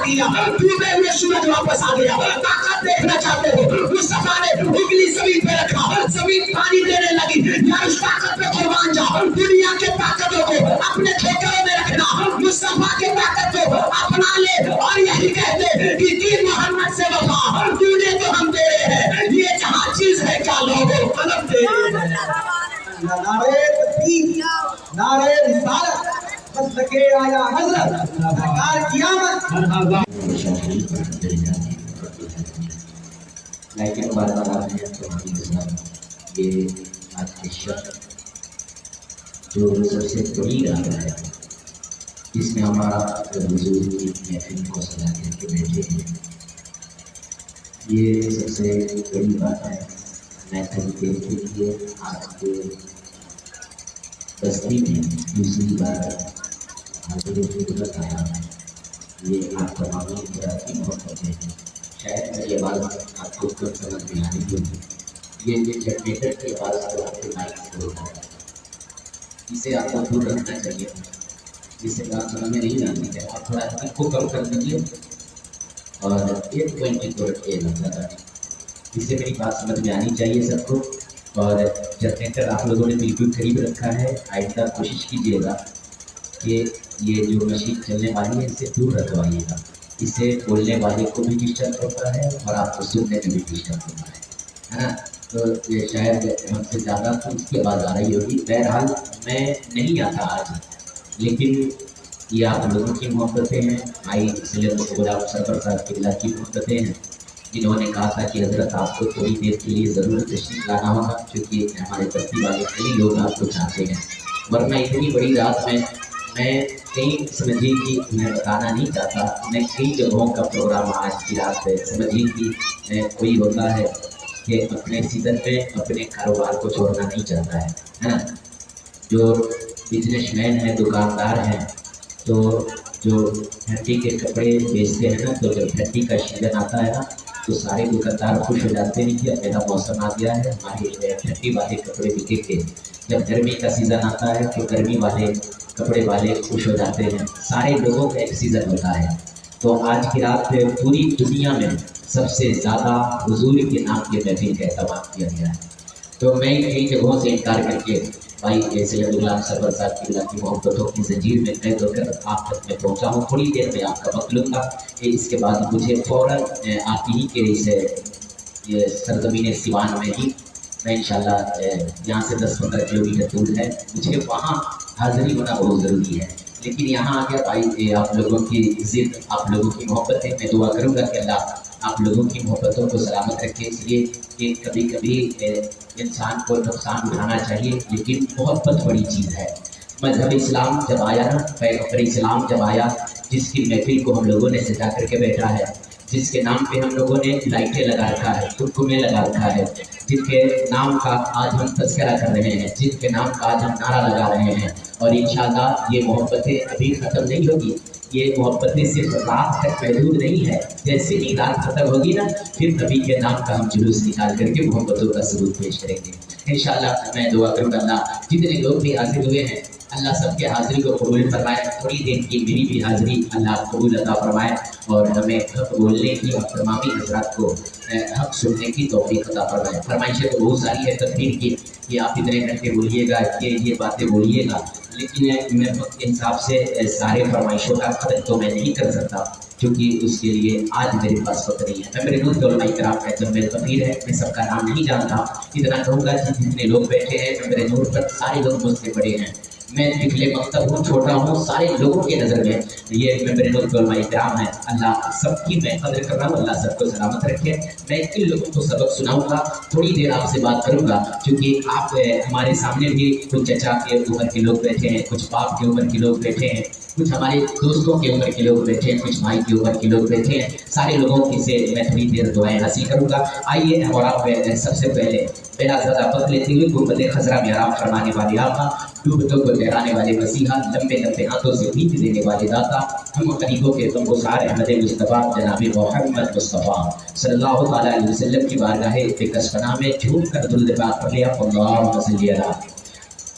गया, डूबे हुए सूरज वापस आ गया। ताकत देखना चाहते हो, मुस्तफा ने उंगली जमीन पे रखा, जमीन पानी देने लगी। यार उस ताकत पे कुर्बान जाओ। दुनिया के ताकतों को अपने ठोकरों में रखना, मुस्तफा की ताकत को अपना ले और यही कहते कि दीन मोहम्मद से वफा तूने तो हम दे रहे हैं, ये जहां चीज है क्या लोगों कलम दे रहे हैं। नारे तकबीर, नारे रिसालत, मसलके आया हजरत, सरकार क़यामत। लेकिन बात बता रहे हैं तो हम ये आज के शब्द जो सबसे बड़ी रात है, इसमें हमारा हुजूर की महफिल को सजा करके बैठे हैं, ये सबसे बड़ी बात है। मैं थोड़ी देर के लिए आपके बस्ती में दूसरी बार हाजिर खिदमत आया। ये आप तमाम की मोहब्बत है। शायद मैं ये बात आपको कब समझ में आने होगी। ये जनरेटर के आवाज़ को आपके माइक से होता है, इसे आपको दूर रखना चाहिए, जिससे बात समझ में नहीं आती है। आप थोड़ा इसको कम कर दीजिए और 120 को रखिए ज़्यादा, इससे मेरी बात समझ में आनी चाहिए सबको। और जनरेटर आप लोगों ने बिल्कुल करीब रखा है, आइंदा कोशिश कीजिएगा कि ये जो मशीन चलने वाली है इससे दूर रखवाइएगा। इससे बोलने वाले को भी डिस्टर्ब होता है और आपको सुनने में भी डिस्टर्ब होता है ना। तो ये शायद हमसे ज़्यादा तो इसकी आवाज़ आ रही होगी। बहरहाल मैं नहीं आता आज, लेकिन ये आप लोगों की मोहब्बतें हैं, भाई सैयद गुलाम सरवर साहब किबला की मोहब्बतें हैं, जिन्होंने कहा था कि हज़रत आपको थोड़ी देर के लिए ज़रूर तशरीफ़ लाना होगा, क्योंकि हमारे बस्ती वाले कई लोग आपको चाहते हैं। वरना इतनी बड़ी रात में मैं कई समझिए कि मैं बताना नहीं चाहता, मैं कई जगहों का प्रोग्राम आज की रात समझिए कि कोई होता है कि अपने सीज़न में अपने कारोबार को छोड़ना नहीं चाहता है ना। जो बिजनेसमैन हैं, दुकानदार हैं, तो जो ठंडी के कपड़े बेचते हैं ना, तो जब ठंडी का सीज़न आता है ना तो सारे दुकानदार खुश हो जाते हैं कि अब मेरा मौसम आ गया है, हमारे ठंडी वाले कपड़े बिकेंगे। जब गर्मी का सीज़न आता है तो गर्मी वाले कपड़े वाले खुश हो जाते हैं। सारे लोगों का एक सीज़न होता है। तो आज की रात पूरी दुनिया में सबसे ज़्यादा हुजूर के नाम के महफिल का एहतमाम किया गया है। तो मैं कई जगहों से इनकार करके भाई सैयद गुलाम सरवर साहब किबला की मोहब्बतों की ज़ंजीर में कैद होकर आप तक में पहुँचा हूँ। थोड़ी देर में आपका वक्त लूँगा, इसके बाद मुझे फ़ौरन आप ही के ये सरज़मीन सिवान में ही मैं इंशाल्लाह यहाँ से 10-15 किलोमीटर दूर है, मुझे वहाँ हाज़िरी होना बहुत ज़रूरी है। लेकिन यहाँ आ गया भाई आप लोगों की ज़िद, आप लोगों की मोहब्बतें, मैं दुआ करूँगा कि अल्लाह आप लोगों की मोहब्बतों को सलामत रखे। इसलिए कि कभी कभी इंसान को नुकसान उठाना चाहिए, लेकिन मोहब्बत बड़ी चीज़ है। मज़हब इस्लाम जब आया ना, पैगम्बर इस्लाम जब आया, जिसकी महफिल को हम लोगों ने सजा करके बैठा है, जिसके नाम पे हम लोगों ने लाइटें लगा रखा है, कुमकुमे लगा रखा है, जिनके नाम का आज हम तज़किरा कर रहे हैं, जिनके नाम का आज हम नारा लगा रहे हैं, और इंशाअल्लाह ये मोहब्बतें अभी ख़त्म नहीं होगी। ये मोहब्बतें सिर्फ रात तक महदूद नहीं है, जैसे ही रात ख़त्म होगी ना फिर नबी के नाम का हम जुलूस निकाल करके मोहब्बतों का सबूत पेश करेंगे इंशाअल्लाह। मैं दुआ करूँगा अल्लाह जितने लोग भी हाजिर हुए हैं अल्लाह सबके हाज़िरी को कबूल फरमाए। थोड़ी देर की मेरी भी हाज़िरी अल्लाह कबूल अता फरमाए और हमें हक़ बोलने की और तमामी हज़रात को हक़ सुनने की तौफ़ीक़ अता फरमाए। फरमाइशें तो बहुत सारी है तकरीर की कि आप इतने घंटे बोलिएगा, ये बातें बोलिएगा, लेकिन मैं वक्त के हिसाब से सारे फरमाइशों का कदर तो मैं नहीं कर सकता, क्योंकि उसके लिए आज मेरे पास वक्त नहीं है। मैं मेरे नूर उलमा इकराम का जब मेरे तफीर है, मैं सबका नाम नहीं जानता, इतना कहूँगा कि जितने लोग बैठे हैं मेरे नूर पर सारे लोग मुझसे बड़े हैं। मैं पिछले मकतब हूँ, छोटा हूँ, सारे लोगों की नज़र में ये मेरे नूर उलमा इकराम है। अल्लाह सबकी मैं कदर कर रहा हूँ, अल्लाह सबको सलामत रखे। मैं इन लोगों को सबक सुनाऊँगा, थोड़ी देर आपसे बात करूँगा, क्योंकि आप हमारे सामने भी कुछ चचा के उम्र के लोग बैठे हैं, कुछ बाप की उम्र के लोग बैठे हैं, कुछ हमारे दोस्तों की उम्र के लोग बैठे हैं, कुछ भाई की उम्र के लोग बैठे हैं। सारे लोगों की से मैं थोड़ी देर दुआएं हासिल करूँगा। आइए और आप सबसे पहले बिना ज़्यादा वक्त लेते हुए गुरबत खजरा में आराम फरमाने वाले आका, डूबतों को लहराने वाले मसीहा, लंबे लंबे हाथों से भीख देने वाले दाता, हम गरीबों के गमगुसार अहमद मुस्तफ़ा जनाब मोहम्मद मुस्तफ़ा सल्लल्लाहु अलैहि वसल्लम की बारगाह बेकसपना में झूम कर दुरूद पाक पढ़ लिया। अल्लाहुम्मा सल्ली अला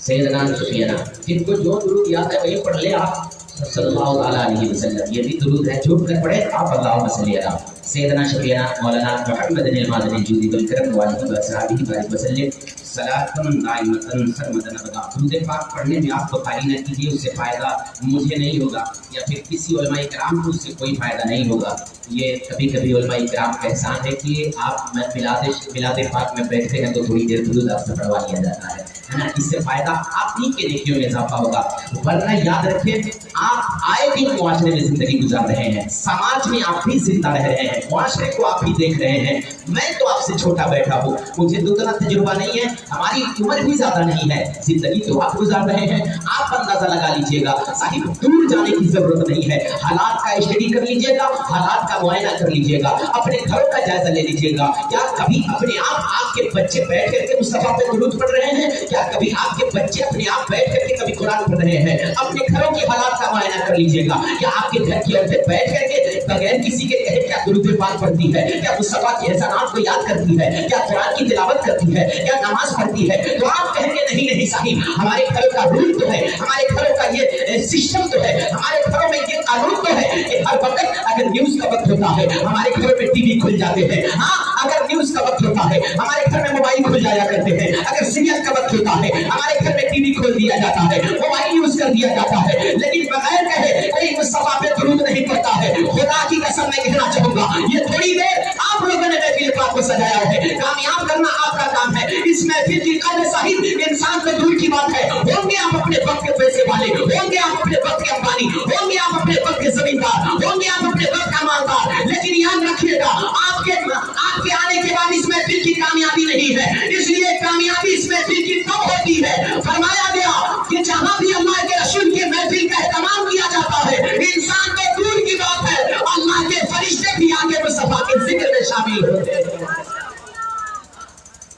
सैयदना सफियना, जिनको जो दुरूद याद है वही पढ़ ले आप। सल्लल्लाहु अलैहि वसल्लम। ये भी दुरूद है, झूठ कर पड़े आप अल्लाहुम्मा सल्ली अला सैयदना शफीना मौलाना मुहम्मद मादनी जूदी बिल करम वालिहि व असहाबिहि बारिक वसल्लम सलातन दाइमतन सरमदन अबदा। दुरूद पाक पढ़ने में आप बुखारी न कीजिए, उससे फ़ायदा मुझे नहीं होगा या फिर किसी उलमा इकराम को उससे कोई फ़ायदा नहीं होगा। ये कभी कभी उलमा इकराम का एहसान है कि आप मिलाद पाक में बैठते हैं तो थोड़ी देर दुरूद आपसे पढ़वा लिया जाता है ना, इससे फ़ायदा आप ही के नेकियों में इजाफा होगा। वरना याद रखें, आप आए दिन मुआशरे में ज़िंदगी गुजार रहे हैं, समाज में आप भी जिंदा रह रहे हैं, मुआशरे को आप भी देख रहे हैं। मैं तो आपसे छोटा बैठा हूँ, मुझे तो उतना तजुर्बा नहीं है, हमारी उम्र भी ज़्यादा नहीं है, ज़िंदगी तो आप गुजार रहे हैं। आप अंदाज़ा लगा लीजिएगा, साहिब दूर जाने की ज़रूरत नहीं है, हालात का स्टडी कर लीजिएगा, हालात का मुआयना कर लीजिएगा, अपने घरों का जायज़ा ले लीजिएगा। क्या कभी अपने आप आपके बच्चे बैठ करके मुस्तफा पे दुरूद पढ़ रहे हैं? क्या कभी आपके बच्चे अपने आप बैठ करके कभी कुरान पढ़ रहे हैं? अपने घरों के हालात का मुआयना कर लीजिएगा। क्या आपके घर की औरतें बैठ करके बगैर किसी के कहे क्या दुरूद पाक पढ़ती है? क्या मुस्तफा के एहसानात को याद करती है? क्या कुरान की तिलावत करती है? क्या नमाज पढ़ती है? तो आप कहेंगे नहीं नहीं साहिब, हमारे घरों का रूल तो है, हमारे घरों का ये सिस्टम तो है, हमारे घरों में ये कानून तो है कि हर वक्त अगर न्यूज का वक्त होता है हमारे घरों में टीवी खुल जाते हैं। हाँ, अगर न्यूज का वक्त होता है हमारे घर में मोबाइल खुल जाया करते हैं, अगर सीरियल का वक्त होता है हमारे घर में टीवी खोल दिया जाता है, मोबाइल यूज कर दिया जाता है, लेकिन बगैर कहे कोई मुस्तफा पे दुरूद नहीं पड़ता है। खुदा की कसम मैं कहना चाहूंगा, ये थोड़ी देर आप लोगों ने महफिल पाक को सजाया है, कामयाब करना आपका काम है। इस महफिल की कदर साहिब इंसान को दूर की बात है, होंगे आप अपने वक्त के पैसे वाले, होंगे आप अपने वक्त के अंबानी, होंगे आप अपने वक्त के जमींदार, होंगे आप अपने वक्त का मालदार, लेकिन याद रखिएगा आपके आने के बाद इस महफिल की कामयाबी नहीं है। इसलिए कामयाबी इस महफिल की तब होती है, फरमाया गया कि जहां भी अल्लाह के रसूल के महफिल का एहतमाम किया जाता है, इंसान को दूर की बात है अल्लाह के फरिश्ते भी आगे मुस्तफा के जिक्र में शामिल होते हैं।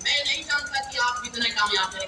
मैं नहीं जानता कि आप कितने कामयाब हैं।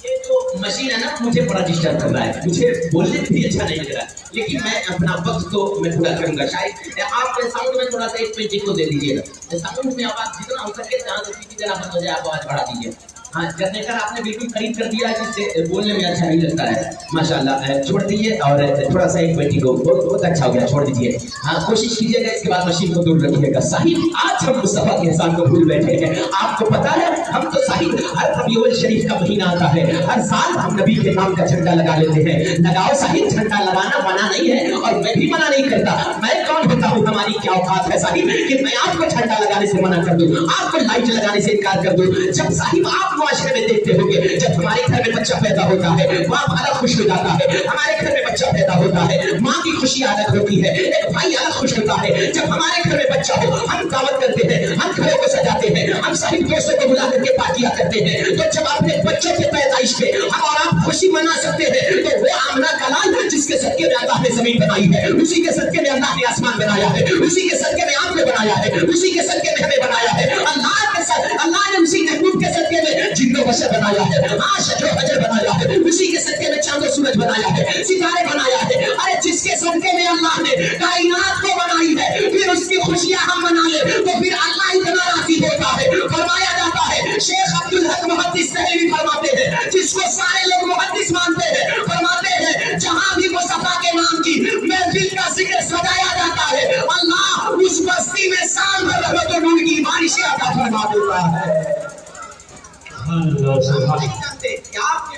ये जो मशीन है ना, मुझे बड़ा डिस्टर्ब कर रहा है, मुझे बोलने भी अच्छा नहीं लग रहा है, लेकिन मैं अपना वक्त तो मैं पूरा करूंगा। शायद आप साउंड में थोड़ा सा एक पेंटिंग को दे दीजिएगा, साउंड में आवाज जितना हो सके जहाँ से किसी जगह बंद हो जाए आप आवाज बढ़ा दीजिए। हाँ, जनरेटर आपने बिल्कुल खरीद कर दिया है जिससे बोलने में अच्छा नहीं लगता है। माशाल्लाह, छोड़ दीजिए और थोड़ा सा एक पेंटिंग को बहुत अच्छा हो गया, छोड़ दीजिए। हाँ, कोशिश कीजिएगा इसके बाद मशीन को दूर रखिएगा। साहिब आज हम मुस्तफा के एहसान को भूल बैठे हैं। आपको पता है, हम तो साहिब हर रबीउल शरीफ का महीना आता है, हर साल हम नबी के नाम का झंडा लगा लेते हैं। लगाओ साहिब, झंडा लगाना मना नहीं है और मैं भी मना नहीं करता। मैं कौन होता हूँ, हमारी क्या औकात है साहिब कि मैं आपको झंडा लगाने से मना कर दूं, आपको लाइट लगाने से इनकार कर दूं। जब साहिब आप मुआशरे में देखते होंगे, जब हमारे घर में बच्चा पैदा होता है बाप अलग खुश हो जाता है, हमारे घर में बच्चा पैदा होता है माँ की खुशी अलग होती है, एक भाई अलग खुश होता है। जब हमारे घर में बच्चा हो हम दावत करते हैं, हम घरों को सजाते हैं, हम साहिब दोस्तों को बुला करके पार्टियां करते हैं। तो जब अपने बच्चों के पैदाइश पे हम और आप खुशी मना सकते हैं, तो वो आमना का लाल जिसके सदके में अल्लाह ने जमीन बनाई है, उसी के सदके में अल्लाह ने आसमान बनाया है, उसी के सदके में आपने बनाया है, उसी के सदके में हमें बनाया है। अल्लाह ने उसी महबूब के सदके में जिन्नो बशर बनाया है, शजर हजर बनाया है, उसी के सदके में चांद सूरज बनाया है, सितारे बनाया है। अरे जिसके सदके में अल्लाह ने कायनात को बनाई है, फिर उसकी खुशियां हम मना ले तो फिर अल्लाह इतना राजी होता है। फरमाया जाता है, शेख अब्दुल हक मुहद्दिस सहलवी फरमाते हैं, जिसको सारे लोग मुहद्दिस मानते हैं, फरमाते हैं जहां भी मुस्तफा के नाम की महफिल का जिक्र सजाया जाता है, अल्लाह उस बस्ती में साल भर रहमत और नूर की बारिशें अता फरमा देता है। नहीं जानते कि आपके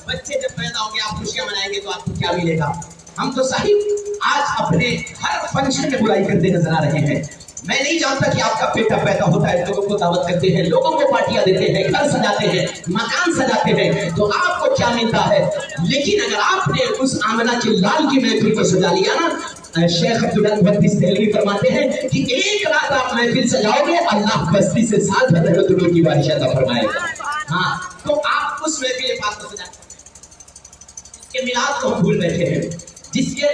बच्चे जब पैदा होंगे आप खुशियां मनाएंगे तो आपको क्या मिलेगा। हम तो साहिब आज अपने हर फंक्शन में बुराई करते नजर आ रहे हैं। मैं नहीं जानता कि आपका बेटा पैदा होता है, लोगों को दावत करते हैं, लोगों को पार्टियां देते हैं, घर सजाते हैं, मकान सजाते हैं, तो आपको क्या मिलता है। लेकिन अगर आपने उस आमना के लाल की महफिल को सजा लिया ना, शेख अब्दुल हक मुहद्दिस सहलवी फरमाते हैं कि एक रात आप महफिल सजाओगे, अल्लाह बस्ती से साल भर रहमत की बारिश अता फरमाएगा। हाँ, तो आप उस महफिल पाक को सजा, जिसके मिलाद को हम भूल बैठे हैं, जिसके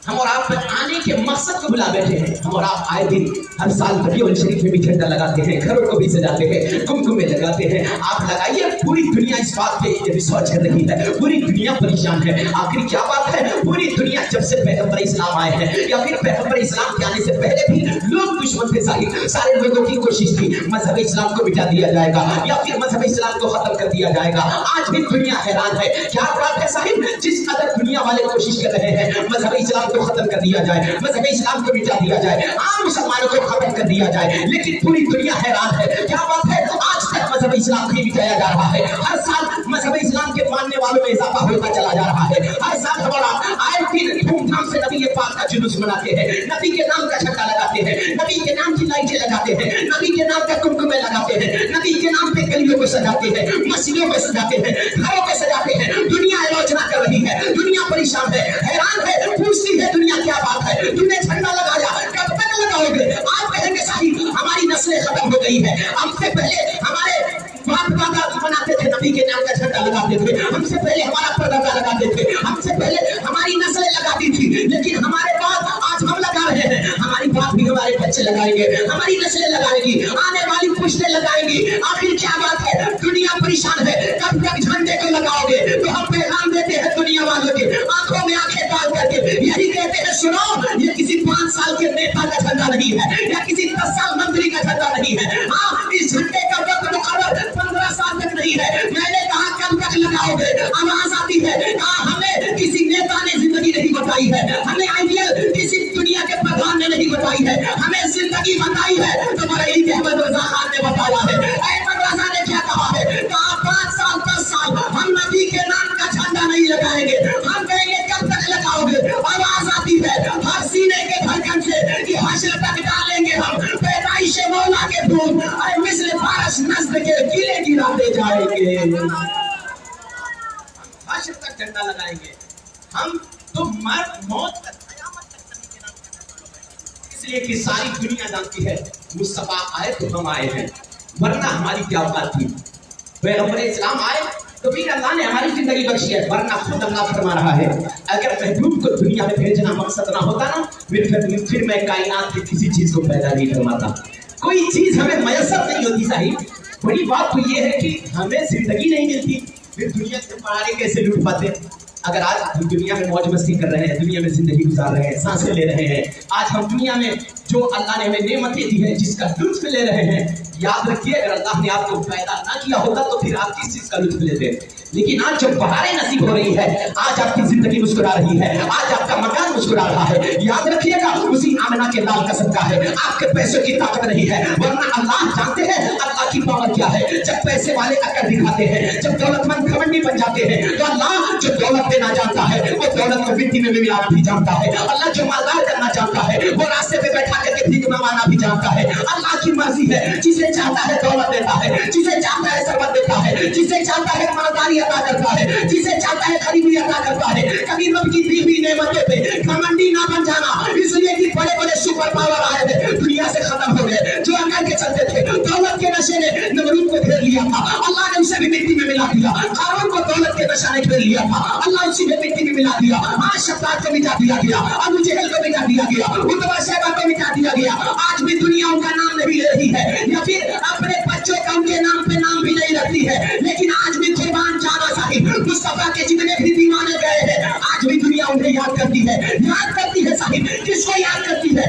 हम और आप आने के मकसद को भुला बैठे हैं। हम और आप आए दिन हर साल रबीउल शरीफ में भी झंडा लगाते हैं, घरों को भी सजाते हैं, कुमकुमे लगाते हैं। आप लगाइए, पूरी दुनिया इस बात पे रिसर्च कर रही है, पूरी दुनिया परेशान है। आखिर क्या बात है? पूरी दुनिया जब से पैगंबर इस्लाम आए हैं या फिर पैगंबर इस्लाम के आने से पहले भी लोग दुश्मन थे साहिब। सारे लोगों की कोशिश थी मजहब इस्लाम को मिटा दिया जाएगा या फिर मजहब इस्लाम को खत्म कर दिया जाएगा। आज भी दुनिया हैरान है। क्या बात है साहिब? जिस कदर दुनिया वाले कोशिश कर रहे हैं मजहब इस्लाम को खत्म कर दिया जाए, मजहब इस्लाम को मिटा दिया जाए, आम मुसलमानों को खत्म कर दिया जाए, लेकिन पूरी दुनिया हैरान है। क्या बात है? आज तक मजहब इस्लाम को मिटाया जा रहा है। हर साल मजहब इस्लाम के मानने वालों में इजाफा होता चला जा रहा है। हर साल हमारा आए दिन धूमधाम से नबी पाक का जुलूस मनाते हैं, नबी के नाम का झंडा लगाते हैं, नबी के नाम की लाइटें लगाते हैं, नबी के नाम का कुमकुमे लगाते हैं, नबी के नाम पे गलियों को सजाते हैं, मस्जिदों को सजाते हैं, घरों को सजाते हैं। दुनिया आलोचना कर रही है, दुनिया परेशान है, हैरान है, पूछती है दुनिया क्या बात है? तुमने झंडा लगाया, कब तक लगाओगे? आप कहेंगे साहिब हमारी नस्लें खत्म हो गई है। हमसे पहले हमारे बाप दादा बनाते थे, नबी के नाम का झंडा लगाते थे, हमसे पहले हमारा परदादा लगाते थे, हमसे पहले हमारी नस्लें लगाती थी, लेकिन हमारे बाद आज हम लगा रहे हैं। हमारी बात भी हमारे बच्चे लगाएंगे, हमारी नस्लें लगाएंगी, आने वाली पुश्तें लगाएंगी। आखिर क्या बात है? दुनिया परेशान है, कब तक झंडे को लगाओगे? तो हम पैगाम देते हैं दुनिया वालों के, आंखों में आंखें डाल करके यही कहते हैं, सुनो ये किसी 5 साल के नेता का झंडा नहीं है या किसी 10 साल मंत्री का झंडा नहीं है। हाँ, इस झंडे का वक्त मुकर्रर 15 साल तक नहीं है। मैंने कहा कब तक लगाओगे? आवाज आती है, कहा हमें किसी नेता ने जिंदगी नहीं बताई है, हमें आइडियल किसी दुनिया के प्रधान ने नहीं बताई है, हमें जिंदगी बताई है तो बड़ी अहमद रजा खान ने बताया है। अहमद रजा ने क्या कहा है? कहा 5 साल 10 साल हम नबी के नाम का झंडा नहीं लगाएंगे। हम कहेंगे कब तक लगाओगे? आवाज आती है हर सीने के धड़कन से कि हश्र तक डालेंगे हम पैदाइश मौला के धूम, और मिस्र फारस नस्ल के किले गिराते जाएंगे। हश्र तक झंडा लगाएंगे हम, तो मौत तक, कयामत तक नबी के नाम का झंडा लगाएंगे। इसलिए कि सारी दुनिया जानती है मुस्तफा आए तो हम आए हैं, वरना हमारी क्या औकात थी? पैगंबर इस्लाम आए तो फिर अल्लाह ने हमारी जिंदगी बख्शी है, वरना खुद अल्लाह फरमा रहा है अगर महबूब को दुनिया में भेजना मकसद ना होता ना फिर मैं कायनात की किसी चीज को पैदा नहीं फरमाता। कोई चीज हमें मयसर नहीं होती साहिब। बड़ी बात तो ये है कि हमें जिंदगी नहीं मिलती, फिर दुनिया से पहाड़े कैसे लूट पाते? अगर आज हम दुनिया में मौज मस्ती कर रहे हैं, दुनिया में जिंदगी गुजार रहे हैं, सांसें ले रहे हैं, आज हम दुनिया में जो अल्लाह ने हमें नेमतें दी है जिसका लुत्फ ले रहे हैं, याद रखिए अगर अल्लाह ने आपको पैदा ना किया होता तो फिर आप किस चीज का लुत्फ लेते? लेकिन आज जब बहारें नसीब हो रही है, आज आपकी जिंदगी मुस्कुरा रही है, आज आपका मकान मुस्कुरा रहा है, याद रखिएगा उसी आमना के लाल का सदका है। आपके पैसों की ताकत नहीं है, वरना अल्लाह जानते हैं अल्लाह की पावर क्या है। जब पैसे वाले अकड़ दिखाते हैं, जब दौलतमंद घमंडी बन जाते हैं, तो अल्लाह जो दौलत देना जानता है वो दौलत को मिट्टी में मिलाना भी जानता है। अल्लाह जो मालदार करना जानता है वो रास्ते पे बैठा करके भीख मंगाना भी जानता है। अल्लाह की मर्जी है, जिसे चाहता है दौलत देता है, जिसे चाहता है सरबत देता है, जिसे चाहता है मालदारी अता करता है, जिसे चाहता है गरीबी अता करता है। कभी रब की दी हुई नेमतों पे घमंडी ना बन जाना, इसलिए कि बड़े बड़े सुपर पावर आए थे दुनिया से खत्म हो गए, जो अकड़ के चलते थे। दौलत के नशे ने नमरूद को घेर लिया था, अल्लाह ने उसे भी मिट्टी में मिला दिया। कारून को दौलत के नशा ने घेर लिया था, अल्लाह उसी में मिट्टी में मिला दिया। आज शब्दात को मिटा दिया गया, अबू जहल को मिटा दिया गया, उतबा शैबा को मिटा दिया गया। आज भी दुनिया उनका नाम नहीं ले रही है, या फिर अपने बच्चों का उनके नाम पे नाम भी नहीं रखती है। लेकिन आज भी कुर्बान जाना साहिब मुस्तफा के जितने भी दीवाने गए हैं, आज भी दुनिया उन्हें याद करती है, याद करती है साहिब। किसको याद करती है?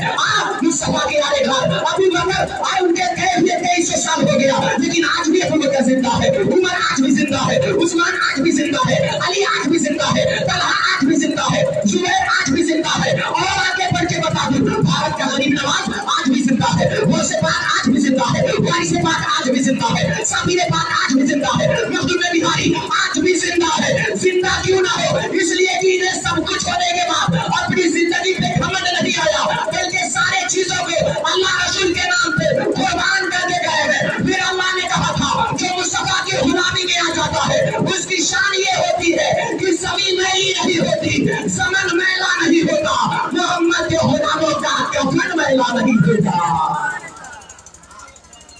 मुस्तफा के आले घर अबू बकर, और उनके गए हुए 2300 साल हो गया, लेकिन आज भी अबू बकर जिंदा है, उमर आज भी जिंदा है, उस्मान आज भी जिंदा है, अली आज भी जिंदा है, तलहा आज भी जिंदा है, जुबैर आज भी जिंदा है। और आगे बढ़ के बता दूं, भारत का गरीब नवाज आज भी जिंदा है, गौसे पाक आज भी जिंदा है, वारिसे पाक आज भी जिंदा है, साबिरे पाक आज भी जिंदा है, मखदूम बिहारी आज भी जिंदा है। जिंदा क्यों ना हो? इसलिए कि इन्हें सब कुछ होने के बाद अपनी जिंदगी पे घमंड नहीं आया, बल्कि सारे चीजों को अल्लाह रसूल के नाम पे कुर्बान कर दे गए हैं। फिर अल्लाह ने कहा था जो मुस्तफा की गुलामी में आ जाता है उसकी शान ये होती है कि ज़मीन मैली नहीं होती, ज़मन मैला नहीं होता, मोहम्मद के गुलामों का कफन मैला नहीं होता।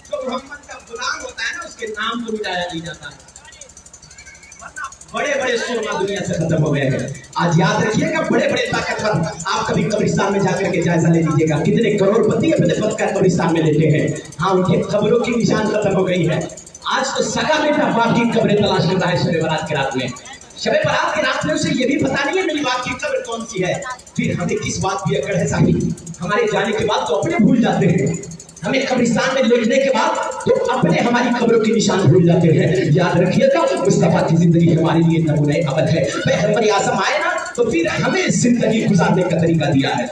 जो मोहम्मद का गुलाम होता है ना उसके नाम को मिटाया नहीं जाता है, वरना बड़े बड़े सुरमा दुनिया से खत्म हो गए हैं। आज याद रखिएगा, बड़े बड़े ताकतवर, आप कभी कब्रिस्तान में जाकर के जायजा ले लीजिएगा, कितने करोड़पति अपने पद का कब्रिस्तान में लेते हैं। हाँ, उनके कब्रों की निशान खत्म हो गई है। आज तो सगा बेटा बाप की कब्रें तलाश करता है शबे बारात की रात में। शबे बारात की रात में उसे ये भी पता नहीं है मेरी बाप की कब्र कौन सी है। फिर हमें किस बात की अकड़ है साहिब, हमारे जाने के बाद तो अपने भूल जाते हैं। हमें कब्रिस्तान में लेटने के बाद तो अपने हमारी कब्रों के निशान भूल जाते हैं। याद रखिएगा, मुस्तफा की जिंदगी हमारे लिए नमूने अमल है। पैगंबर आज़म आए ना तो फिर हमें जिंदगी गुजारने का तरीका दिया है,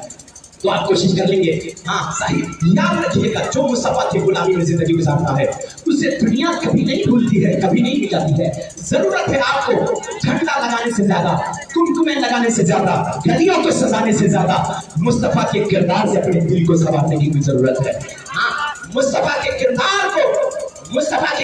तो आप कोशिश कर लेंगे। हाँ साहिब, याद रखिएगा, जो मुस्तफा की गुलामी में जिंदगी गुजारता है उसे दुनिया कभी नहीं भूलती है, कभी नहीं मिटाती है। जरूरत है आपको झंडा लगाने से ज्यादा, कुमकुमे लगाने से ज्यादा, गलियों को सजाने से ज्यादा मुस्तफा के किरदार से अपने दिल को संवारने की जरूरत है। हाँ, मुस्तफा के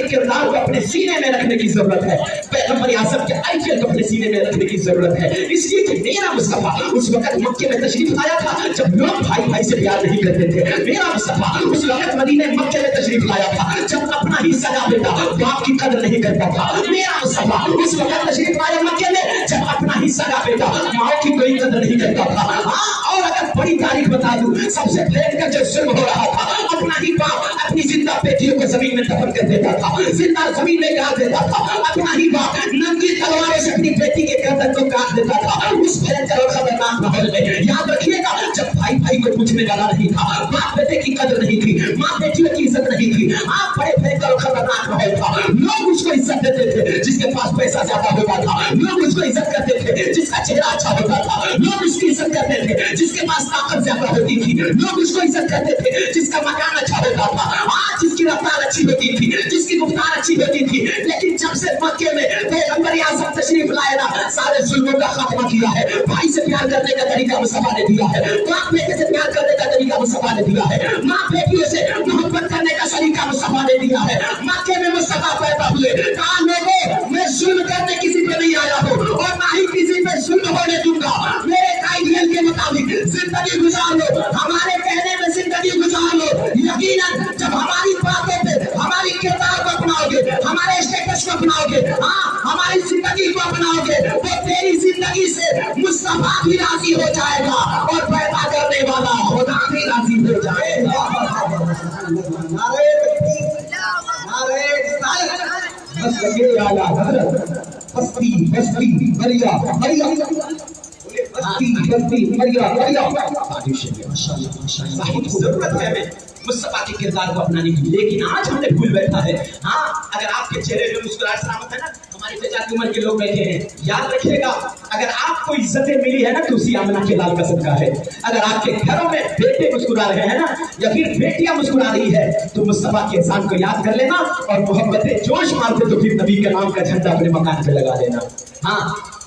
किरदार को अपने सीने में रखने की जरूरत है। पैगंबर आज़म के आइडियल को अपने सीने में रखने की जरूरत है। इसलिए कि मेरा मुस्तफा उस वक्त मक्के में तशरीफ लाया था जब लोग भाई भाई से प्यार नहीं करते थे। मेरा मुस्तफा उस वक्त मदीने मक्के में तशरीफ लाया था जब अपना ही सगा बेटा बाप की कदर नहीं करता था। मेरा मुस्तफा उस वक्त तशरीफ लाया मक्के में जब अपना ही सगा बेटा माँ की कोई कदर नहीं करता था। हाँ, और अगर बड़ी तारीख बता दूं, सबसे भयंकर जो जुल्म हो रहा था, अपना ही बाप अपनी जिंदा बेटियों को जमीन में दफन कर देता था, जिंदा जमीन में गाड़ देता था। अपना ही बाप नंगी तलवार से अपनी बेटी के गर्दन को काट देता था। उस भयंकर और खतरनाक माहौल में याद रखिएगा, जब भाई भाई को पूछने वाला नहीं था, बाप बेटे की कदर नहीं थी, माँ बेटियों की इज्जत नहीं थी, आप बड़े भयंकर और खतरनाक माहौल था। लोग उसको इज्जत देते थे जिसके पास पैसा ज्यादा होता था, लोग उसको इज्जत करते थे जिसका चेहरा अच्छा होता था, लोग उसकी इज्जत करते थे जिसके पास ताकत ज्यादा होती थी, लोग उसको इज्जत करते थे जिसका मकान अच्छा होता था, आज जिसकी रफ्तार अच्छी होती थी, जिसकी गुफ्तार अच्छी होती थी। लेकिन जब से मक्के में पैगंबर आज़म तशरीफ लाए ना, सारे जुल्मों का खात्मा किया है। भाई से प्यार करने का तरीका मुस्तफा ने दिया है, बाप बेटे से प्यार करने का तरीका मुस्तफा ने दिया है, माँ बेटियों से मोहब्बत करने का तरीका मुस्तफा ने दिया है। मक्के में मुस्तफा पैदा हुए, कहा लोगों मैं जुल्म करने किसी पे नहीं आया हूँ और ना ही किसी पे जुल्म होने दूंगा। मेरे आइडियल के मुताबिक जिंदगी गुजार लो, हमारे कहने में जिंदगी गुजार लो। यकीनन जब हमारी बातों पे हमारी किरदार को अपनाओगे, हमारे स्टेटस को अपनाओगे, हाँ हमारी जिंदगी को अपनाओगे, तो तेरी जिंदगी से मुस्तफा भी राजी हो जाएगा और पैदा करने वाला खुदा भी राजी हो जाएगा। जरूरत है हमें मुस्तफा के किरदार को अपनाने की, लेकिन आज हमने भूल बैठा है। हाँ, अगर आपके चेहरे पे मुस्कुराहट सलामत है ना, हमारी बेचारी उम्र के लोग बैठे हैं, याद रखिएगा, अगर आपको इज्जतें मिली है ना तो उसी आमना के लाल का सदका है। अगर आपके घरों में बेटे मुस्कुरा रहे हैं ना या फिर बेटियां मुस्कुरा रही है तो मुस्तफा के एहसान को याद कर लेना और मोहब्बतें जोश मारते तो फिर नबी के नाम का झंडा अपने मकान पे लगा लेना। हाँ,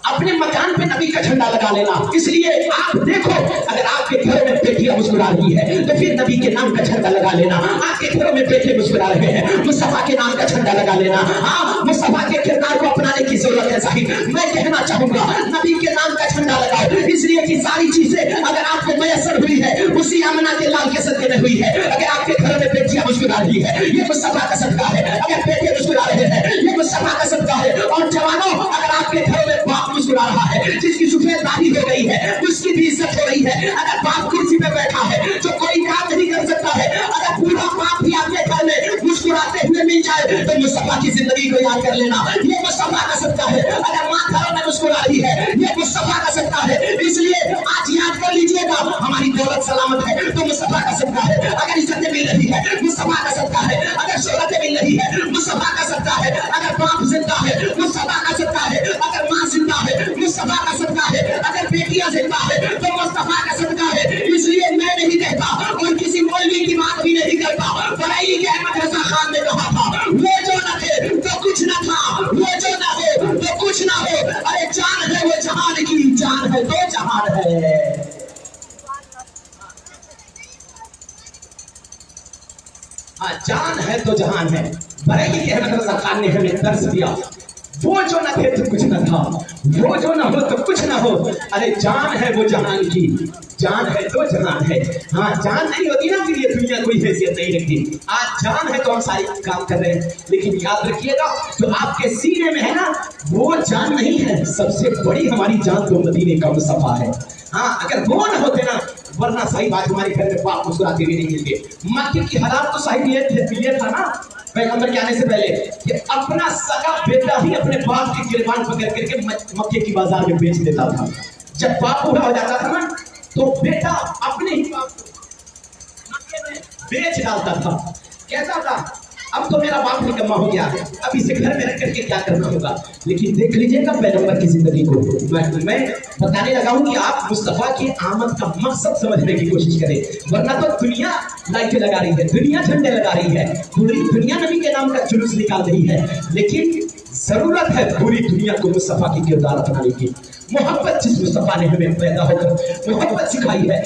अपने मकान पे नबी का झंडा लगा लेना। इसलिए आप देखो, अगर आपके घरों में बेटियां मुस्कुरा रही है तो फिर नबी के नाम का झंडा लगा लेना। आपके घरों में बेटे मुस्कुरा रहे हैं, मुस्तफा के नाम का झंडा लगा लेना। हाँ, मुस्तफा के किरदार को अपनाने की जरूरत है साहिब। मैं कहना चाहूंगा, नबी के नाम का झंडा लगाओ, इसलिए कि सारी चीजें अगर आपको मैसर हुई है उसी आमना के लाल के सदके में हुई है। अगर आपके घरों में बेटियां मुस्कुरा रही है, ये मुस्तफा का सदका है। अगर बेटे मुस्कुरा रहे हैं, ये मुस्तफा का सदका है। और जवानों, अगर आपके घरों में बाप मुस्कुरा रहा है, जिसकी सफेदारी हो गई है, उसकी भी इज्जत हो रही है। अगर बाप कुर्सी पे बैठा है जो कोई काम नहीं कर सकता है, अगर पूरा बाप भी आपके घर में मुस्कुराते हुए मिल जाए तो मुस्तफा की जिंदगी को याद कर लेना, ये मुस्तफा का सदका है। अगर माँ घरों में मुस्कुरा रही है, ये मुस्तफा का सदका है। इसलिए आज याद कर लीजिएगा, हमारी दौलत सलामत है तो मुस्तफा का सदका है। अगर इज्जतें मिल रही है, मुस्तफा का सदका है। अगर शोहरतें मिल रही है, मुस्तफा का सदका है। अगर बाप जिंदा है, मुस्तफा का सदका है। अगर माँ जिंदा है, मुस्तफा का सदका है। अगर बेटियां जिंदा है तो मुस्तफा का सदका है। इसलिए मैं नहीं कहता और किसी मौलवी की बात भी नहीं करता, बरेली के अहमद रजा खान ने कहा था, वो जो न थे तो कुछ न था, वो जो न हो तो कुछ न हो। अरे जान है वो जहान की, जान है तो जहान है। हाँ, जान है तो जहान है। बरेली के अहमद रजा खान ने हमें दर्ज दिया। वो जो न थे तो कुछ न था, वो जो न हो तो कुछ न हो। अरे जान है वो जहान की, जान है तो जहान है। हाँ, जान नहीं होती ना फिर ये दुनिया कोई हैसियत नहीं रखती। आज जान है तो हम सारी काम कर रहे हैं, लेकिन याद रखिएगा जो आपके सीने में है ना वो जान नहीं है, सबसे बड़ी हमारी जान तो मदीने का मुस्तफा है। हाँ, अगर वो न होते ना, वरना सही बात हमारे घर में बाप मुस्कुराते भी नहीं मिलते। मक्के की हालात तो सही ये था ना पैगंबर के आने से पहले कि अपना सगा बेटा ही अपने बाप की गिरबान पकड़ करके मक्के की बाजार में बेच देता था। जब बाप पूरा हो जाता था ना तो बेटा अपने ही बाप को मक्के में बेच डालता था। कहता था अब तो मेरा बाप निकम्मा हो गया, अब इसे घर में रख करके क्या करना होगा। लेकिन देख लीजिएगा पैगंबर की जिंदगी को। मैं बताने लगा हूं कि आप मुस्तफा की आमद का मकसद समझने की कोशिश करें, वरना तो दुनिया लाइटें लगा रही है, दुनिया झंडे लगा रही है, पूरी दुनिया नबी के नाम का जुलूस निकाल रही है। लेकिन जरूरत है पूरी दुनिया को मुस्तफा की किरदार अपनाने की। मोहब्बत जिस मुस्तफा ने हमें पैदा होकर मोहब्बत सिखाई है,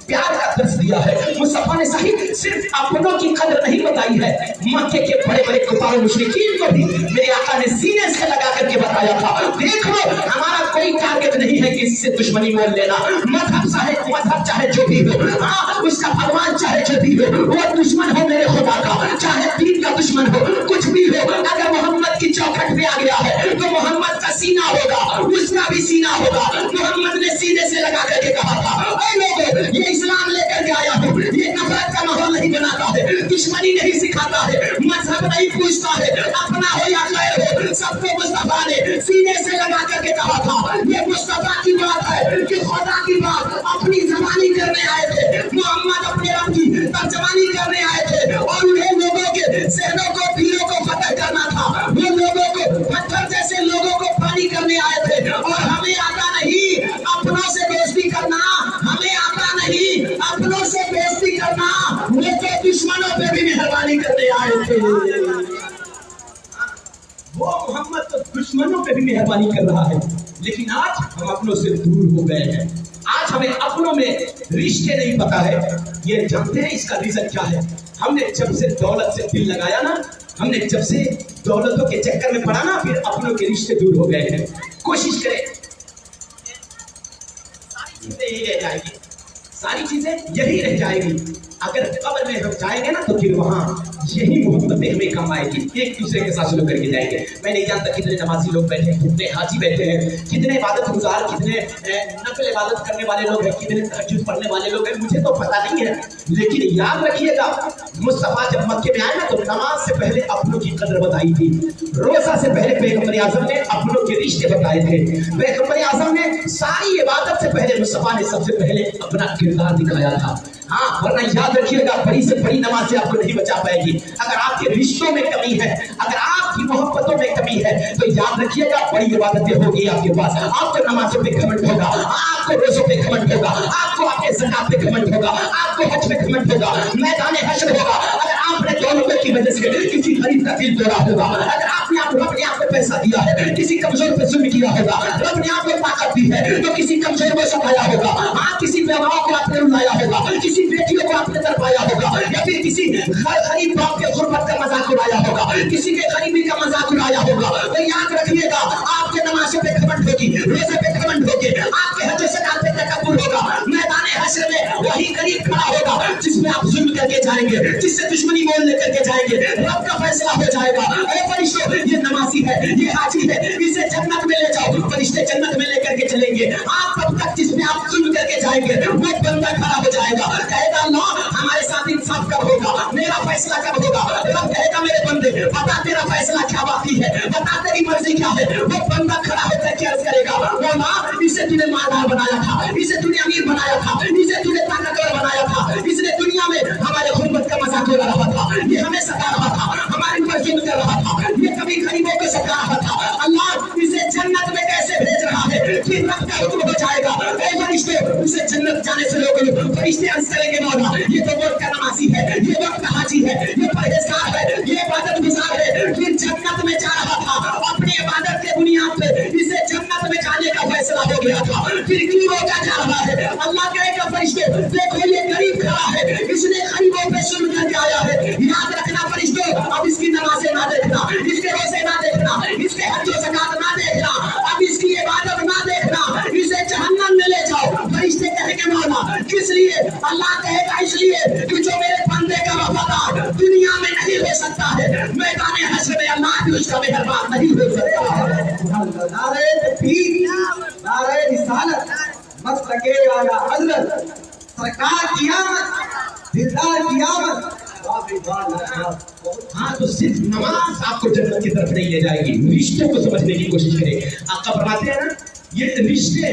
प्यार का दर्स दिया है, मुस्तफा ने सही सिर्फ अपनों की कदर नहीं बताई है, मक्के के बड़े बड़े कुफार मुशरिकीन को भी मेरे आका ने सीने से लगा करके बताया था, देख लो हमारा कोई टारगेट नहीं है कि इससे दुश्मनी मोल लेना। मजहब चाहे जो भी हो, हाँ उसका भगवान चाहे जो भी हो, वो दुश्मन हो मेरे खुदा का, चाहे दीन का दुश्मन हो, कुछ भी हो, अगर मोहम्मद की चौखट पे आ गया है तो मोहम्मद का सीना होगा, उसका भी सीना होगा। मोहम्मद ने सीने से लगा करके कहा था, ऐ लोगों ये इस्लाम लेकर के आया हूँ, ये नफरत का माहौल नहीं बनाता है, दुश्मनी नहीं सिखाता है, मजहब नहीं पूछता है, अपना हो या गैर हो सबको मुस्तफा ने सीने से लगा करके कहा था। ये मुस्तफा की बात है कि खुदा की बात अपनी जबानी करने आए थे, मोहम्मद अपने रब की तर्जमानी करने आए थे और उन्हें लोगों के शहरों को दिलों को फतह करना था, वो लोगों को पत्थर जैसे लोगों को पानी करने आए थे। और हमें आता नहीं अपनों से दोस्ती करना, हमें आता नहीं अपनों से बेइज्जती करना, वो तो दुश्मनों पे भी मेहरबानी करने आए थे। वो मोहम्मद तो दुश्मनों पे भी मेहरबानी कर रहा है, लेकिन आज हम अपनों से दूर हो गए हैं। आज हमें अपनों में रिश्ते नहीं पता है। ये जानते हैं इसका रीजन क्या है? हमने जब से दौलत से दिल लगाया ना, हमने जब से दौलतों के चक्कर में पड़ा ना, फिर अपनों के रिश्ते दूर हो गए हैं। कोशिश करें, सारी चीजें यही रह जाएगी, सारी चीजें यही रह जाएगी। अगर कब्र में हम जाएंगे ना तो फिर वहां यही मोहब्बत हमें काम आएगी, एक दूसरे के साथ शुरू करके जाएंगे। मैं नहीं जानता कितने नमाजी लोग बैठे हैं, कितने हाजी बैठे हैं, कितने इबादत गुजार, कितने नफल इबादत करने वाले लोग हैं, कितने तहज्जुद पढ़ने वाले लोग हैं, मुझे तो पता नहीं है। लेकिन याद रखिएगा मुस्तफा जब मक्के में आए ना तो नमाज से पहले अपनों की कदर बताई थी, रोजा से पहले पैगंबर आज़म ने अपनों के रिश्ते बताए थे, पैगंबर आज़म ने सारी इबादत से पहले मुस्तफा ने सबसे पहले अपना किरदार दिखाया था। हाँ, वरना याद रखिएगा बड़ी से बड़ी नमाज से आपको नहीं बचा पाएगी। अगर आपके रिश्तों में कमी है, अगर आपकी मोहब्बतों में कमी है, तो याद रखिएगा बड़ी इबादतें होगी आपके पास, आपको नमाजों पे घमंड होगा, आपको रोजों पे घमंड होगा, आपको आपके ज़कात पे घमंड होगा, आपको हज पे घमंड होगा, मैदान हश्र होगा। अगर आपने दौलत की वजह से किसी गरीब का दिल तोड़ा होगा, अगर आपने अपने आप को पैसा दिया है, किसी कमजोर पे जुल्म किया होगा, रब ने आपको ताकत दी है तो किसी कमजोर को सताया होगा, आप किसी बेवाओं को आपने रुलाया होगा, किसी बेटियों को आपने तरपाया होगा, या फिर किसी गरीब बाप के गुर्बत का मजाक उड़ाया होगा, किसी के गरीबी का मजाक उड़ाया होगा। तो याद रखिएगा आपके नमाज़ों पे घमंड होगी, रोजे पे घमंड होगी, आपके हज ज़कात पे तकब्बुर होगा। मैदान हश्र में वही गरीब खड़ा होगा जिसमें आप जुल्म करके जाएंगे, जिससे दुश्मनी मोल लेकर के जाएंगे, रब का फैसला हो जाएगा। ए फरिश्तों, ये नमाजी है, ये हाजी है, इसे जन्नत में ले जाओ। फरिश्ते जन्नत में लेकर के चलेंगे। आप तब तक जिसमें आप जुल्म करके जाएंगे वो बंदा खड़ा हो जाएगा, कहेगा अल्लाह हमारे साथ इंसाफ कब होगा, मेरा फैसला कब होगा। रब कहेगा मेरे बंदे बता तेरा फैसला क्या बाकी है, बता तेरी मर्जी क्या है। वो बंदा खड़ा होकर के अर्ज करेगा, मौला इसे तूने मालदार बनाया था, इसे तूने अमीर बनाया था, इसे तूने ताकतवर बनाया था, इसने दुनिया में हमारे गुर्बत का मजाक उड़ा रहा था, ये हमें सता रहा था, हमारे ऊपर जुल्म कर रहा था, ये कभी गरीबों को सता रहा था। अल्लाह इसे जन्नत में कैसे भेज रहा है, फिर रब का हुक्म हो जाएगा। ए फरिश्ते उसे जन्नत जाने से रोको। फरिश्ते अर्ज करेंगे मौला ये तो वक्त का नमाजी है, ये वक्त का हाजी है, ये परहेजगार है, ये इबादत गुजार है, फिर जन्नत में जा रहा था। अपनी इबादत के बुनियाद पे इसे जन्नत में जाने का फैसला हो गया था, फिर क्यों रोका जा रहा है। अल्लाह कहेगा फरिश्ते देखो ये गरीब खड़ा है, इसने गरीबों पे जुल्म करके आया है। याद रखना फरिश्तों, अब इसकी नमाज़ें ना देखना, इसके रोज़े ना देखना, इसके हज ज़कात वाला। किस लिए? अल्लाह कहेगा इसलिए कि जो मेरे बंदे का वफादार दुनिया में नहीं हो सकता है, मैदान हश्र में अल्लाह भी उसका मेहरबान नहीं हो सकता। नारे तकबीर, नारे रिसालत, मस्तके आला हजरत, सरकार क़यामत, दिलदार क़यामत। हाँ, तो सिर्फ नमाज आपको जन्नत की तरफ नहीं ले जाएगी, रिश्तों को समझने की कोशिश करें। आपका फरमाते हैं ना, ये रिश्ते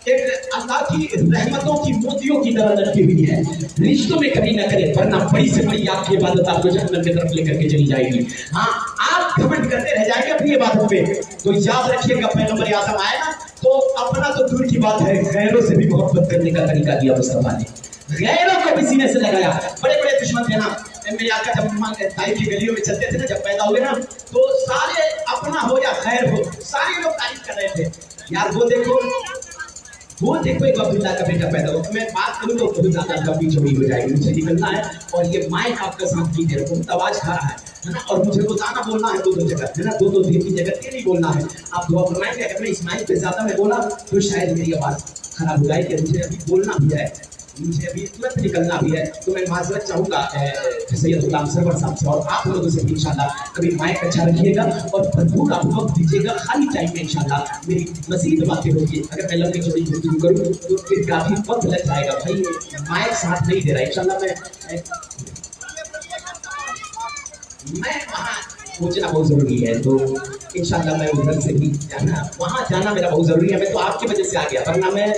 एक अल्लाह की रहमतों की मोतियों की तरह लटकी हुई है, रिश्तों में कमी न करें, वरना बड़ी से बड़ी आपकी इबादत आपको जहन्नम की तरफ लेकर के चली जाएगी। हाँ, आप घमंड करते रह जाएंगे अपनी इबादत पे, तो याद रखिएगा पैगंबर आज़म आए ना, तो अपना तो दूर की बात है, गैरों से भी मोहब्बत करने का तरीका दिया मुस्तफा ने, गैरों को भी सीने से लगाया। बड़े बड़े दुश्मन थे ना, मेरे आका जब तारीफ की गलियों में चलते थे ना, जब पैदा हुए ना, तो सारे अपना हो या खैर हो, सारे लोग तारीफ कर रहे थे। यार वो देखो एक अब्दुल्ला का बेटा पैदा हुआ, मैं बात करूँ तो बहुत ज्यादा लंबी चौड़ी हो जाएगी, मुझे निकलना है, और ये माइक आपका साथ कीजिए, बहुत आवाज खा रहा है ना, और मुझे रोजाना बोलना है दो जगह, है ना, दो तीन जगह नहीं बोलना है। आप दुआ फरमाएंगे, अगर मैं इस माइक पे ज्यादा मैं बोला तो शायद मेरी आवाज खराब हो जाएगी, मुझे अभी बोलना भी है, मुझे अभी तुरंत निकलना भी है, तो मैं माजरत चाहूँगा सैयद गुलाम सरवर साहब से, और आप लोगों से इंशाल्लाह कभी माइक अच्छा रखिएगा और भरपूर आप वक्त दीजिएगा, खाली टाइम में इंशाल्लाह मेरी मजीद बातें होगी। अगर मैं लंबी चौड़ी गुफ्तगू करूँ तो फिर काफ़ी वक्त लग जाएगा, भाई माइक साथ नहीं दे रहा। इंशाल्लाह मैं वहाँ पहुँचना बहुत ज़रूरी है, तो इंशाल्लाह मैं उधर से भी जाना, वहाँ जाना मेरा बहुत ज़रूरी है। मैं तो आपकी वजह से आ गया, वरना मैं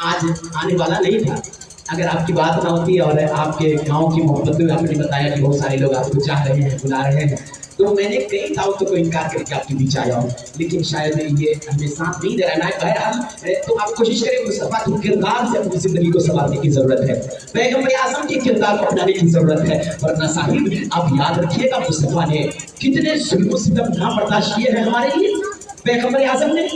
आज आने वाला नहीं था। अगर आपकी बात ना होती और आपके गांव की मोहब्बत में आपने बताया कि बहुत सारे लोग आपको चाह रहे हैं, बुला रहे हैं, तो मैंने कई दावतों को इनकार करके आपके बीच आया हूँ, लेकिन शायद ये हमें साथ नहीं दे रहा है। बहरहाल तो आप कोशिश करें मुस्तफा के किरदार से अपनी जिंदगी को संवारने की जरूरत है, पैगंबर आज़म के किरदार को अपनाने की जरूरत है, वरना साहिब आप याद रखिएगा मुस्तफा ने कितने जुल्म सितम ना बर्दाश्त किए हैं हमारे लिए, पैगंबर आज़म ने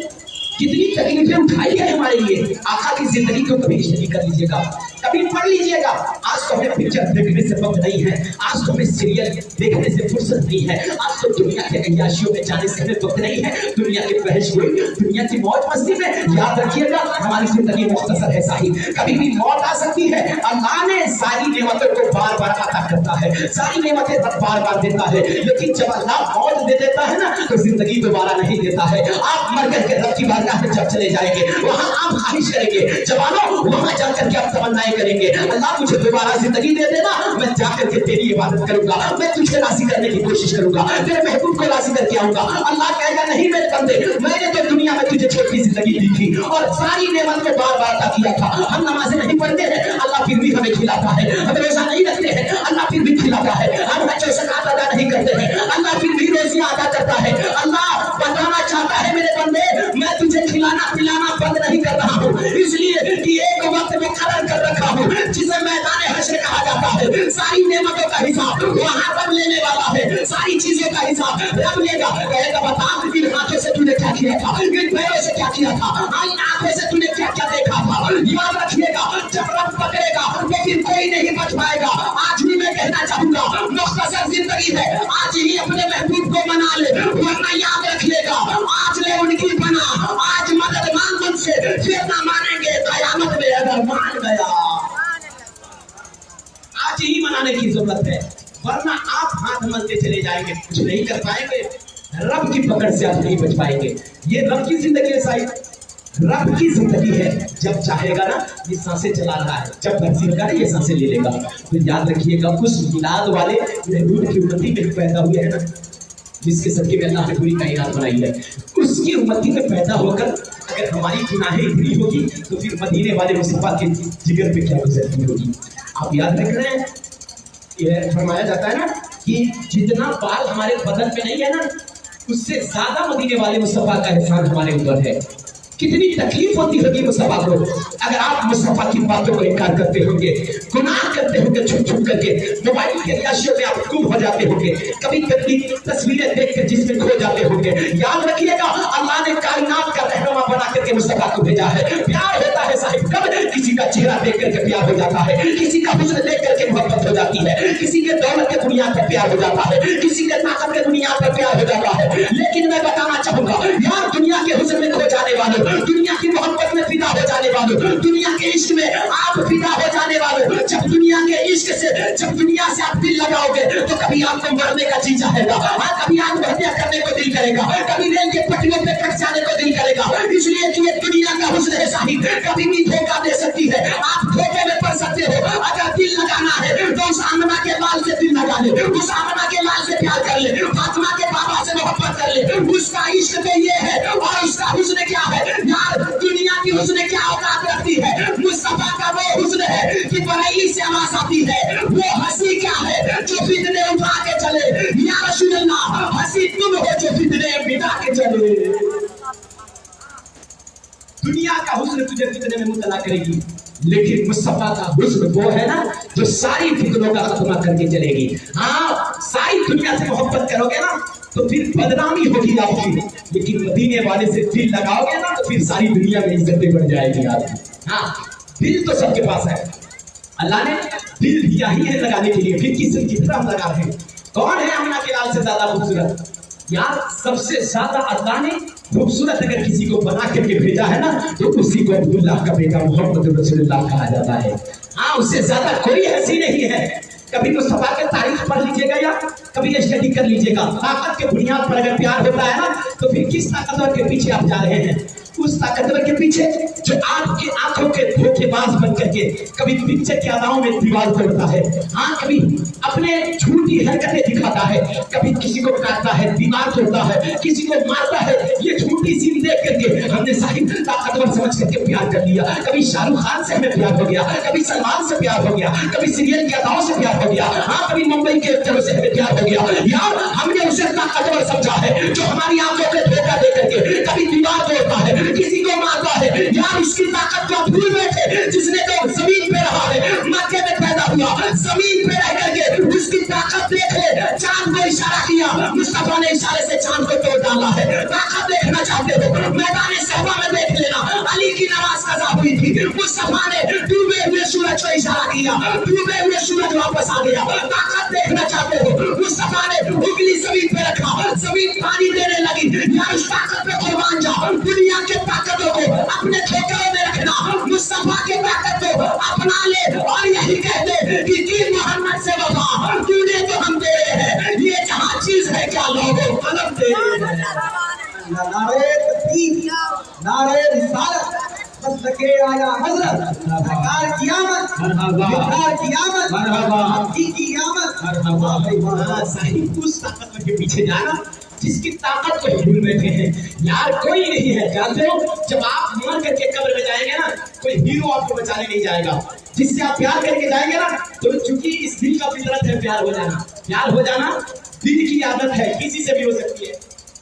कितनी तकलीफें उठाई है हमारे लिए। आका की जिंदगी को कभी स्टडी कर लीजिएगा, कभी पढ़ लीजिएगा। आज तो हमें पिक्चर देखने से वक्त नहीं है, आज तो हमें सीरियल देखने से फुर्सत नहीं है, आज तो दुनिया के अय्याशियों में जाने से हमें वक्त नहीं है, दुनिया के बहस हुए, दुनिया की मौज मस्ती में। याद रखिएगा हमारी जिंदगी मुख्तसर है साहिब, कभी भी मौत आ सकती है। अल्लाह ने सारी नेमतों को बार बार अता करता है, सारी नेमतें बार बार देता है, लेकिन जब अल्लाह मौत दे देता है ना, तो जिंदगी दोबारा नहीं देता है। आप मर करके रब की बारगाह में जब चले जाएंगे, वहां आप ख्वाहिश करेंगे, जवानों वहां जाकर के आप तमन्नाएं करेंगे, अल्लाह मुझे दोबारा जिंदगी दे देना, मैं जाकर के तेरी इबादत करूंगा, मैं तुझे राजी करने की कोशिश करूंगा, तेरे महबूब को राजी करके आऊंगा। अल्लाह कहेगा नहीं मेरे बंदे, मैंने तो दुनिया में तुझे छोटी जिंदगी दी थी और सारी नेमत में बार बार अता किया था। हम नमाजें नहीं पढ़ते हैं, अल्लाह फिर भी हमें खिलाता है, हम रोजा नहीं रखते हैं, अल्लाह फिर भी खिलाता है, हम हज और ज़कात अदा नहीं करते हैं, अल्लाह फिर भी रोजियां अदा करता है। अल्लाह बताना चाहता है मेरे बंदे, मैं तुझे खिलाना पिलाना बंद नहीं कर रहा हूँ, इसलिए कि एक वक्त में खड़ा कर रखा हूँ जिसे मैदान हश्र कहा जाता है। सारी नेमतों का हिसाब वहां रब लेने वाला है, सारी चीजों का हिसाब रब लेगा। कहेगा बता इन आंखों से तूने क्या किया था, इन पैरों से क्या किया था, इन आंखों से तूने क्या क्या देखा था। याद रखिएगा जब रब पकड़ेगा तो फिर कोई नहीं बच पाएगा। आज भी मैं कहना चाहूंगा मुख्तसर जिंदगी है, आज ही अपने महबूब को मना ले, वरना याद रखिएगा आज ले उनकी बना, आज मदद मांग उनसे, फिर ना मानेंगे कयामत में अगर मान गया। आज ही मनाने की जरूरत है, वरना आप हाथ मलते चले जाएंगे, कुछ नहीं कर पाएंगे, रब की पकड़ से आप नहीं बच पाएंगे। ये रब की जिंदगी है साहिब, रब की जिंदगी है। जब चाहेगा ना ये सांसें चला रहा है, जब मर्जी होगा ना ये सांसें ले लेगा। तो याद रखिएगा उस मिलाद वाले महबूब की उम्मती में पैदा हुए हैं ना, जिसके सदके में अल्लाह ने पूरी कायनात बनाई है, उसकी उम्मती में पैदा होकर अगर हमारी गुनाहें इतनी होगी तो फिर मदीने वाले मुस्तफा के जिगर पे क्या गुजरती होगी। आप याद रख रहे हैं, ये फरमाया जाता है ना कि जितना बाल हमारे बदन में नहीं है ना, उससे ज्यादा मदीने वाले मुस्तफा का एहसान हमारे ऊपर है। कितनी तकलीफ होती होगी मुस्तफा को अगर आप मुस्तफा की बातों को इनकार करते होंगे, गुनाह करते होंगे छुप छुप करके, मोबाइल के अय्याशियों में आप गुम हो जाते होंगे, कभी कभी तस्वीरें देखकर जिसमें खो जाते होंगे। याद रखिएगा अल्लाह ने कायनात का रहनुमा बना करके मुस्तफा को भेजा है। प्यार होता है साहिब कब किसी का चेहरा देख करके प्यार हो जाता है, किसी का हुस्न देख करके मोहब्बत हो जाती है, किसी के दौलत के बुनियाद पर प्यार हो जाता है, किसी के ताकत के बुनियाद पर प्यार हो जाता है। लेकिन मैं बताना चाहूंगा यार दुनिया के हुस्न में खो जाने वाले, दुनिया की मोहब्बत में फिदा हो जाने जाने वालों, दुनिया के इश्क में आप फिदा हो जाने वालों, जब दुनिया के इश्क से, जब दुनिया से आप दिल लगाओगे तो कभी आपको मरने का जी चाहेगा, कभी आत्महत्या करने को दिल करेगा, कभी रेल के पटरियों पे कट जाने को दिल करेगा। इसलिए कि ये दुनिया का हुस्न है साहिब, कभी भी धोखा दे सकती है, आप धोखे में पड़ सकते हो। अगर दिल लगाना है तो उस आमना के लाल से दिल लगा ले, उस आमना के लाल से प्यार कर ले, फातिमा के बाबा से मोहब्बत कर ले। उसका इश्क तो ये है और उसका हुस्न क्या है यार, दुनिया की हुस्न क्या औकात रखती है, मुस्तफा का वो हुस्न है कि बरेली से आवाज आती है, वो हंसी क्या है जो फितने उठा के चले, या रसूल अल्लाह हंसी तुम हो जो फितने मिटा के चले। दुनिया का हुस्न तुझे फितने में मुब्तला करेगी, लेकिन मुस्तफा का हुस्न वो है ना जो सारी फितनों का खात्मा करके चलेगी। हाँ, सारी दुनिया से मोहब्बत करोगे ना तो फिर बदनामी होगी आपकी, लेकिन मदीने वाले से दिल लगाओगे ना तो फिर सारी दुनिया में इज्जतें बढ़ जाएगी आपकी। हाँ, दिल तो सबके पास है, अल्लाह ने दिल दिया ही है लगाने के लिए, फिर किसी तरह लगा है। कौन है आमिना के लाल से ज्यादा खूबसूरत यार? सबसे ज्यादा अल्लाह ने खूबसूरत अगर किसी को बना करके भेजा है ना तो उसी को अब्दुल्लाह का बेटा मोहम्मद रसूलुल्लाह कहा जाता है। हाँ, उससे ज्यादा कोई हंसी नहीं है। कभी मुस्तफा के तारीख पढ़ लीजिएगा या कभी स्टडी कर लीजिएगा। ताकत के बुनियाद पर अगर प्यार होता है ना तो फिर किस ताकतवर के पीछे आप जा रहे हैं? उस ताकतवर के पीछे जो आपकी आंखों के धोखेबाज बन करके कभी पिक्चर के अदाओं में दीवार तोड़ता है, हाँ कभी अपने झूठी हरकतें दिखाता है, कभी किसी को काटता है, दीवार तोड़ता है, किसी को मारता है। ये झूठी सीन देख करके हमने साहिब ताकतवर समझ करके प्यार कर लिया। कभी शाहरुख खान से हमें प्यार हो गया, कभी सलमान से प्यार हो गया, कभी सीरियल के अदाओं से प्यार हो गया, हाँ कभी मुंबई के एक्टरों से हमें प्यार हो गया। यार हमने उसे ताकतवर समझा है जो हमारी आंखों पे धोखा दे करके कभी दीवार तोड़ता है, किसी को मारता है। यार उसकी ताकत को भूल बैठे जिसने तो जमीन पे रहा है, मक्के में पैदा हुआ, जमीन पे रह करके उसकी ताकत देख ले। चांद को इशारा किया, मुस्तफा ने इशारे से चांद को तोड़ डाला है। ताकत देखना चाहते हो मैदान सहबा में देख लेना, अली की नमाज कज़ा हुई थी, मुस्तफा ने डूबे हुए सूरज को इशारा किया, डूबे हुए सूरज वापस आ गया। ताकत देखना चाहते हो मुस्तफा ने उंगली जमीन पे रखा, जमीन पानी देने लगी। यार उस ताकत पे कुर्बान जाओ, दुनिया के ताकतों को अपने ठोकरों में रखना, मुस्तफा के ताकत को अपना ले और यही कह दे कि मोहम्मद से वफा तूने तो हम दे रहे हैं, ये जहां चीज है क्या लोगों कलम दे रहे हैं। नारे तकबीर, नारे रिसालत, मसलके आया हजरत, सरकार की आमद, सरकार की आमद, हकीकी आमद, मरहबा। साहिब उस ताकत के पीछे जाना जिसकी ताकत को भूल बैठे हैं। यार कोई नहीं है, जानते हो जब आप मर करके कब्र में जाएंगे ना कोई हीरो आपको बचाने नहीं जाएगा। जिससे आप प्यार करके जाएंगे ना तो चूंकि इस दिल का फितरत है प्यार हो जाना, प्यार हो जाना दिल की आदत है, किसी से भी हो सकती है,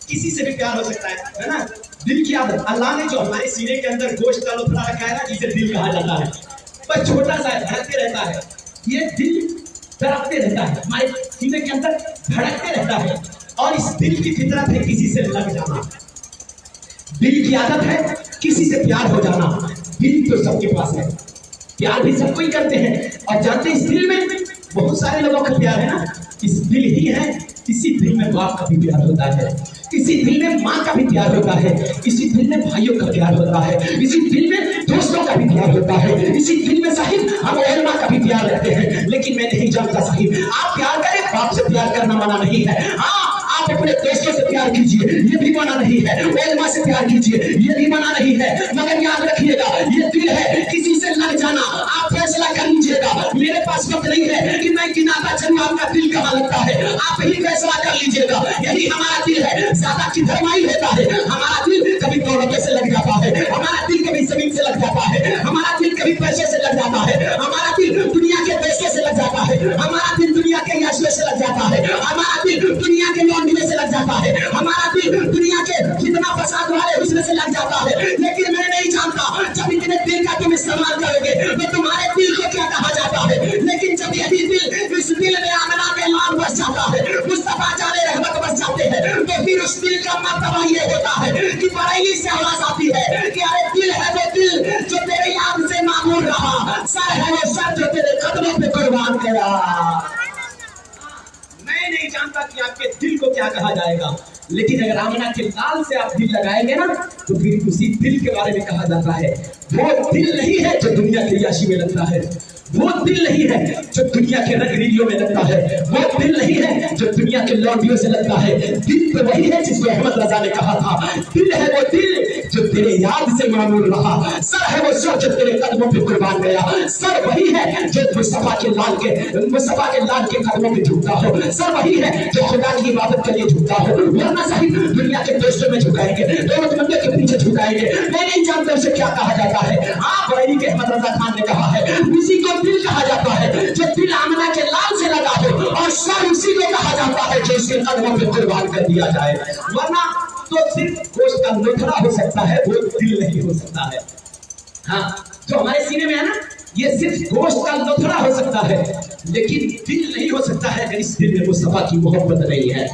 किसी से भी प्यार हो सकता है ना, दिल की आदत। अल्लाह ने जो हमारे सीने के अंदर गोश्त का लोथड़ा रखा है ना जिसे दिल कहा जाता है, बस छोटा सा है, धड़कते रहता है, ये दिल धड़कते रहता है, हमारे सीने के अंदर धड़कते रहता है। और इस दिल की फितरत है किसी से लग जाना, दिल की आदत है किसी से प्यार हो जाना। दिल तो सबके पास है, प्यार भी सब कोई करते हैं और जानते इस दिल में बहुत सारे लोगों का प्यार है ना, इस दिल ही है, इसी दिल में बाप का भी प्यार होता है, इसी दिल में माँ का भी प्यार होता है, इसी दिल में भाइयों का प्यार होता है, इसी दिल में दोस्तों का भी प्यार होता है, इसी दिल में साहिब हम उलमा का भी प्यार रखते हैं। लेकिन मैं नहीं जानता साहिब, आप प्यार करें, बाप से प्यार करना मना नहीं है। हाँ आप अपने दोस्तों से प्यार कीजिए, ये भी मना नहीं है, उलमा से प्यार कीजिए, ये भी मना नहीं है। मगर याद रखिएगा ये दिल है, किसी से लग जाना आप फैसला कर लीजिएगा। मेरे पास वक्त नहीं है कि मैं गिनाता चलूं आपका दिल कहाँ लगता है, आप ही फैसला कर लीजिएगा। यही हमारा दिल है, ज्यादा किधरमाई होता है। हमारा दिल कभी दौलत से लग जाता है, हमारा दिल कभी जमीन से लग जाता है, हमारा दिल कभी पैसे से लग जाता है, हमारा दिल दुनिया के पैसे से लग जाता है, हमारा दिल दुनिया के याशवे से लग जाता है, हमारा दिल दुनिया के लौंडे से लग जाता है, हमारा दिल दुनिया के कितना फसाद वाले उसमें से लग जाता है। लेकिन मैं नहीं जानता जब इतने दिल का तुम इस्तेमाल करोगे तो तुम्हारे दिल को क्या कहा जाता है। लेकिन जब यही दिल इस दिल में आमना के लाल बस जाता है, मुस्तफा जाने रहमत बस जाते हैं, तो फिर उस दिल का मर्तबा ये होता है कि बरेली से आवाज आती है कि अरे दिल है वो दिल जो तेरे याद से मामूल रहा, सर है वो सर जो तेरे कदमों पे कुर्बान गया। मैं नहीं जानता कि आपके दिल को क्या कहा जाएगा, लेकिन अगर आमना के लाल से आप दिल लगाएंगे ना तो फिर उसी दिल के बारे में कहा जाता है वो दिल नहीं है जो दुनिया की याशी में लगता है, वो दिल नहीं है जो दुनिया के रंगरीलियों में लगता है, वो दिल नहीं है जो दुनिया के लौंडियों से लगता है। दिल तो वही है जिसको अहमद रजा ने कहा था, दिल है वो दिल जो तेरे याद से मामूल रहा, सर है वो सर जो तेरे कदमों पे कुर्बान गया, सर वही है जो मुस्तफा के लाल के कदमों पे झुकता हो, सर वही है जो खुदा की इबादत के लिए झुकता हो। वरना सही दुनिया के दोस्तों में झुकाएंगे, दौलतमंदों के पीछे झुकाएंगे। मैं नहीं जानता उसे क्या कहा जाता है। आप बरेली के अहमद रजा खान ने कहा है उसी को दिल कहा जाता है जो दिल आमना के लाल से लगा हो, और सर उसी को कहा जाता है जो उसके कदमों पे कुर्बान कर दिया जाए। वरना तो सिर्फ गोश्त का लोथड़ा हो सकता है, वो दिल नहीं हो सकता है। हाँ, जो हमारे सीने में है ना, ये सिर्फ गोश्त का लोथड़ा हो सकता है, लेकिन दिल नहीं हो सकता है अगर इस दिल में मुस्तफा की मोहब्बत नहीं है।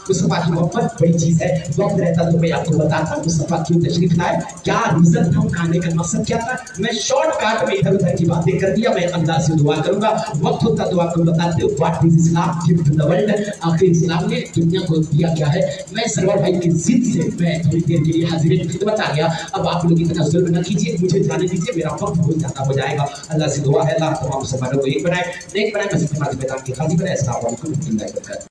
मुस्तफा की मोहब्बत बड़ी चीज है। वक्त रहता तो मैं आपको बताता मुस्तफा क्यों तशरीफ लाए, क्या रीजन था उनका आने का मकसद क्या था। मैं शॉर्टकट में इधर उधर की बातें कर दिया, मैं अल्लाह से दुआ करूंगा, वक्त होता तो आपको बताते हो what is Islam gift the world. आखिर इस्लाम ने दुनिया को दिया क्या है। मैं सरवर भाई की जिद से मैं थोड़ी देर के लिए हाजिर खिदमत आ गया। अब आप लोग इतना जुल्म न कीजिए, मुझे जाने दीजिए, मेरा वक्त बहुत ज्यादा हो जाएगा। अल्लाह से दुआ है अल्लाह तमाम मुसलमानों को एक बनाए, नेक बनाए, मस्जिद मैदान की हाजिर बनाए। अस्सलाम वालेकुम।